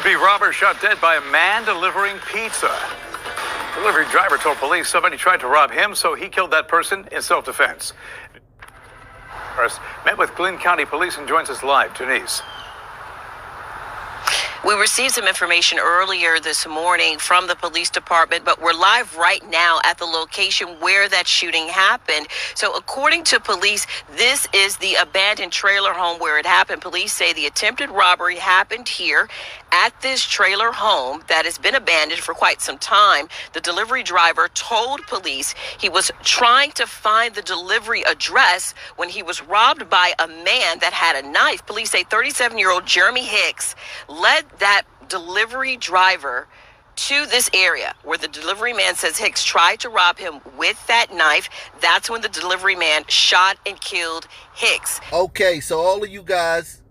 Would-be robber shot dead by a man delivering pizza. Delivery driver told police somebody tried to rob him, so he killed that person in self-defense. First, met with Glynn County Police and joins us live. Denise. We received some information earlier this morning from the police department, but we're live right now at the location where that shooting happened. So according to police, this is the abandoned trailer home where it happened. Police say the attempted robbery happened here at this trailer home that has been abandoned for quite some time. The delivery driver told police he was trying to find the delivery address when he was robbed by a man that had a knife. Police say 37-year-old Jeremy Hicks led that delivery driver to this area where the delivery man says Hicks tried to rob him with that knife. That's when the delivery man shot and killed Hicks. Okay, so all of you guys,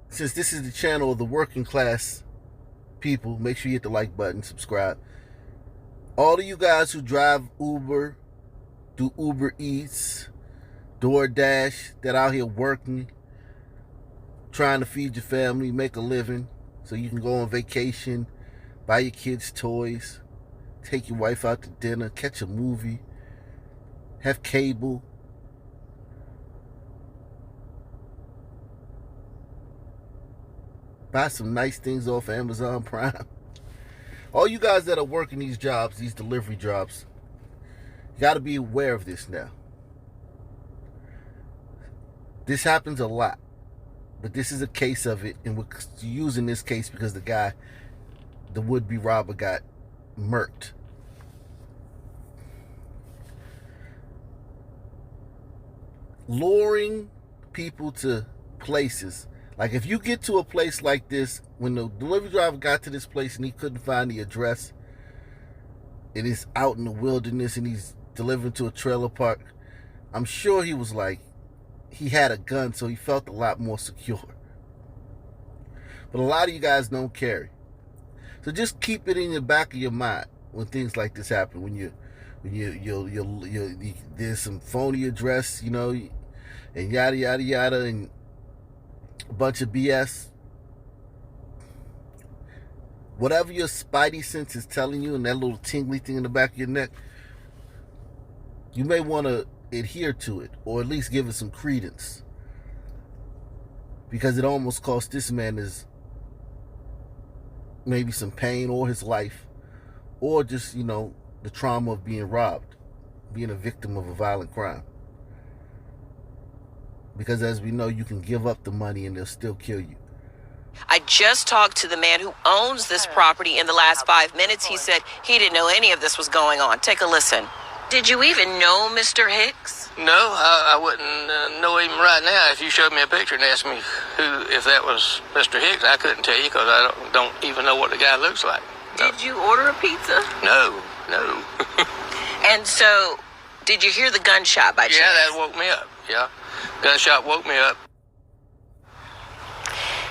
since this is the channel of the working class people, make sure you hit the like button, subscribe. All of you guys who drive Uber, do Uber Eats, DoorDash, that out here working, trying to feed your family, make a living, so you can go on vacation, buy your kids toys, take your wife out to dinner, catch a movie, have cable. Buy some nice things off Amazon Prime. All you guys that are working these jobs, these delivery jobs, you got to be aware of this now. This happens a lot. But this is a case of it, and we're using this case because the guy, the would-be robber, got murked. Luring people to places. Like if you get to a place like this, when the delivery driver got to this place and he couldn't find the address, it is out in the wilderness and he's delivering to a trailer park, I'm sure he was like, he had a gun, so he felt a lot more secure. But a lot of you guys don't carry. So just keep it in the back of your mind when things like this happen. When there's some phony address, you know, and yada yada yada, and a bunch of BS. Whatever your spidey sense is telling you, and that little tingly thing in the back of your neck, you may want to adhere to it, or at least give it some credence, because it almost cost this man his maybe some pain or his life, or just, you know, the trauma of being robbed, being a victim of a violent crime. Because as we know, you can give up the money and they'll still kill you. I just talked to the man who owns this property in the last 5 minutes. He said he didn't know any of this was going on. Take a listen. Did you even know Mr. Hicks? No, I wouldn't know him right now. If you showed me a picture and asked me if that was Mr. Hicks, I couldn't tell you because I don't even know what the guy looks like. No. Did you order a pizza? No. And so, did you hear the gunshot by chance? Yeah, that woke me up. Yeah, gunshot woke me up.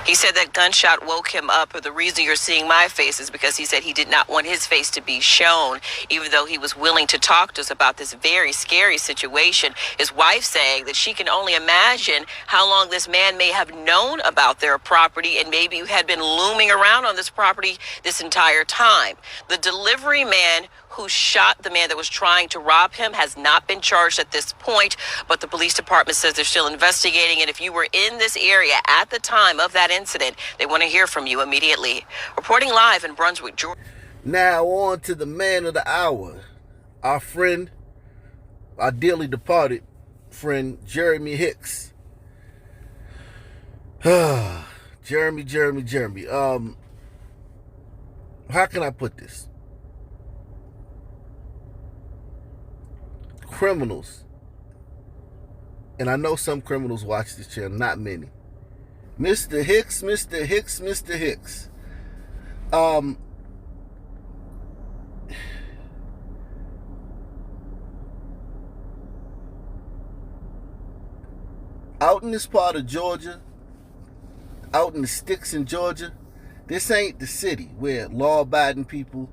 He said that gunshot woke him up, or the reason you're seeing my face is because he said he did not want his face to be shown, even though he was willing to talk to us about this very scary situation. His wife saying that she can only imagine how long this man may have known about their property and maybe had been looming around on this property this entire time. The delivery man who shot the man that was trying to rob him has not been charged at this point, but the police department says they're still investigating. And if you were in this area at the time of that incident, they want to hear from you immediately. Reporting live in Brunswick, Georgia. Now on to the man of the hour, our friend, our dearly departed friend, Jeremy Hicks. Jeremy. How can I put this? Criminals, and I know some criminals watch this channel, not many. Mr. Hicks. Out in this part of Georgia, out in the sticks in Georgia, this ain't the city where law-abiding people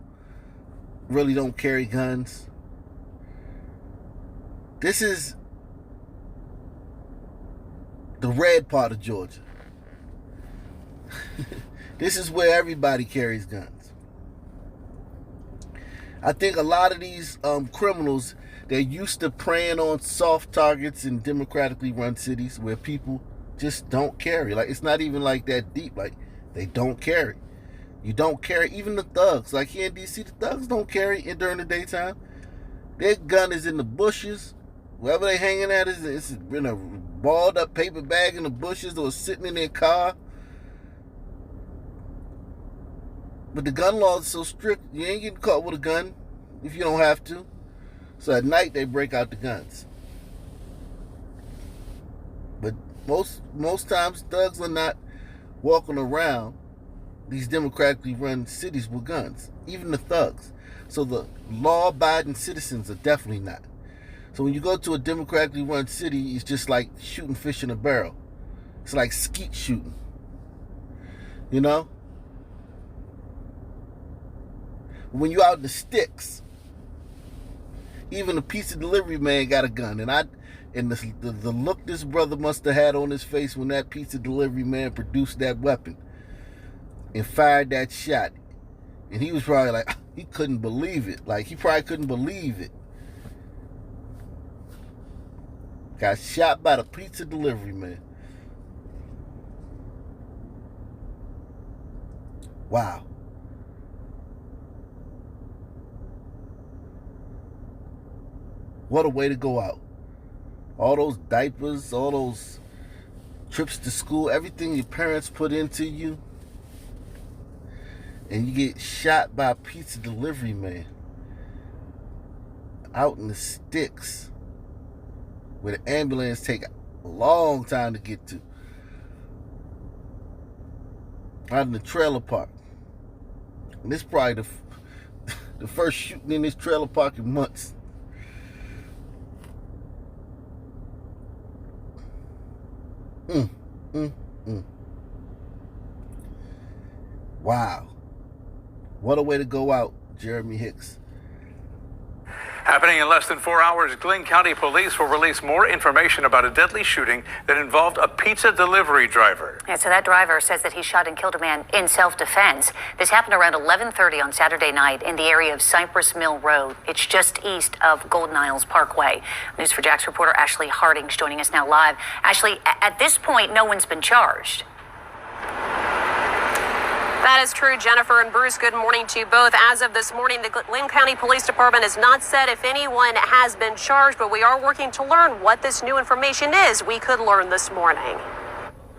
really don't carry guns. This is the red part of Georgia. This is where everybody carries guns. I think a lot of these criminals, they're used to preying on soft targets in democratically run cities where people just don't carry. Like, it's not even like that deep. Like, they don't carry. You don't carry. Even the thugs. Like here in D.C., the thugs don't carry it during the daytime. Their gun is in the bushes. Wherever they hanging at it's in a balled up paper bag in the bushes or sitting in their car. But the gun law is so strict, you ain't getting caught with a gun if you don't have to. So at night they break out the guns. But most times thugs are not walking around these democratically run cities with guns, even the thugs. So the law-abiding citizens are definitely not. So when you go to a democratically run city, it's just like shooting fish in a barrel. It's like skeet shooting. You know? When you out in the sticks, even the pizza delivery man got a gun. And the look this brother must have had on his face when that pizza delivery man produced that weapon and fired that shot. And he was probably like, he couldn't believe it. Like, he probably couldn't believe it. Got shot by the pizza delivery man. Wow. What a way to go out. All those diapers, all those trips to school, everything your parents put into you, and you get shot by a pizza delivery man out in the sticks where the ambulance take a long time to get to. Out in the trailer park. And this is probably the first shooting in this trailer park in months. Wow. What a way to go out, Jeremy Hicks. Happening in less than 4 hours, Glynn County Police will release more information about a deadly shooting that involved a pizza delivery driver. Yeah, so that driver says that he shot and killed a man in self-defense. This happened around 11:30 on Saturday night in the area of Cypress Mill Road. It's just east of Golden Isles Parkway. News4JAX reporter Ashley Harding's joining us now live. Ashley, at this point, no one's been charged. That is true, Jennifer and Bruce. Good morning to you both. As of this morning, the Glynn County Police Department has not said if anyone has been charged, but we are working to learn what this new information is we could learn this morning.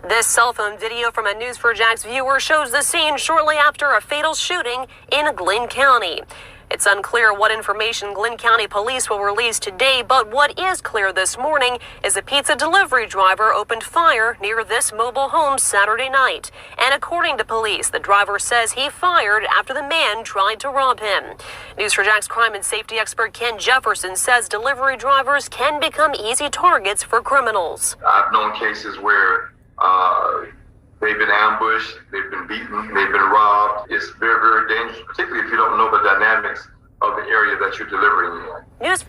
This cell phone video from a News4JAX viewer shows the scene shortly after a fatal shooting in Glynn County. It's unclear what information Glynn County Police will release today, but what is clear this morning is a pizza delivery driver opened fire near this mobile home Saturday night. And according to police, the driver says he fired after the man tried to rob him. News4JAX crime and safety expert Ken Jefferson says delivery drivers can become easy targets for criminals. I've known cases where they've been ambushed, they've been beaten, they've been robbed. It's very, very dangerous, particularly if you don't know the dynamics of the area that you're delivering in. News.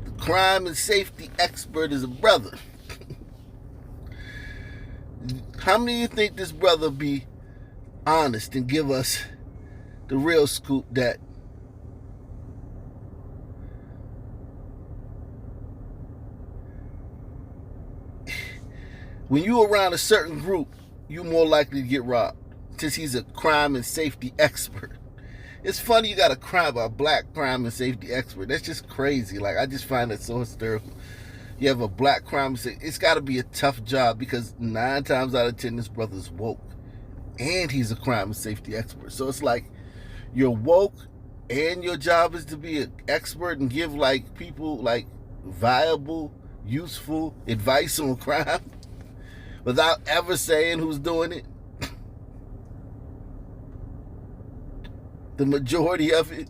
The crime and safety expert is a brother. How many of you think this brother be honest and give us the real scoop that when you around a certain group, you're more likely to get robbed, since he's a crime and safety expert. It's funny you got a black crime and safety expert. That's just crazy. Like, I just find it so hysterical. You have a black crime and safety. It's got to be a tough job because 9 times out of 10, this brother's woke. And he's a crime and safety expert. So it's like you're woke and your job is to be an expert and give, like, people, like, viable, useful advice on crime, without ever saying who's doing it. The majority of it.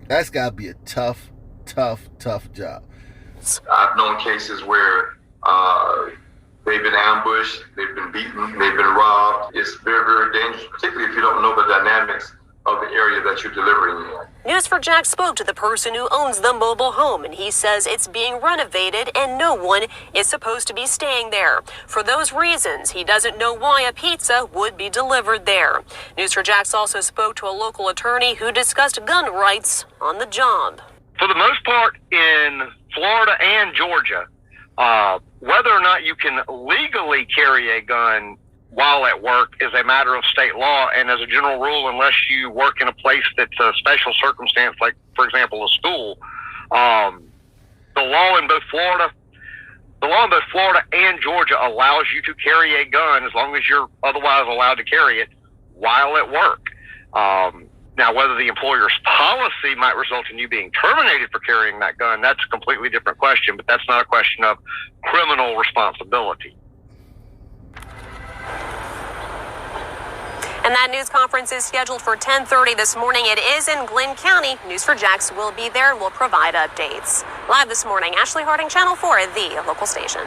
That's got to be a tough, tough, tough job. I've known cases where they've been ambushed, they've been beaten, they've been robbed. It's very, very dangerous, particularly if you don't know the dynamics of the area that you're delivering in. News4Jax spoke to the person who owns the mobile home, and he says it's being renovated and no one is supposed to be staying there. For those reasons, he doesn't know why a pizza would be delivered there. News4Jax also spoke to a local attorney who discussed gun rights on the job. For the most part, in Florida and Georgia, whether or not you can legally carry a gun while at work is a matter of state law, and as a general rule, unless you work in a place that's a special circumstance, like, for example, a school, the law in both Florida and Georgia allows you to carry a gun as long as you're otherwise allowed to carry it while at work. Now, whether the employer's policy might result in you being terminated for carrying that gun, that's a completely different question, but that's not a question of criminal responsibility. And that news conference is scheduled for 10:30 this morning. It is in Glynn County. News4Jax will be there and will provide updates. Live this morning, Ashley Harding, Channel 4, the local station.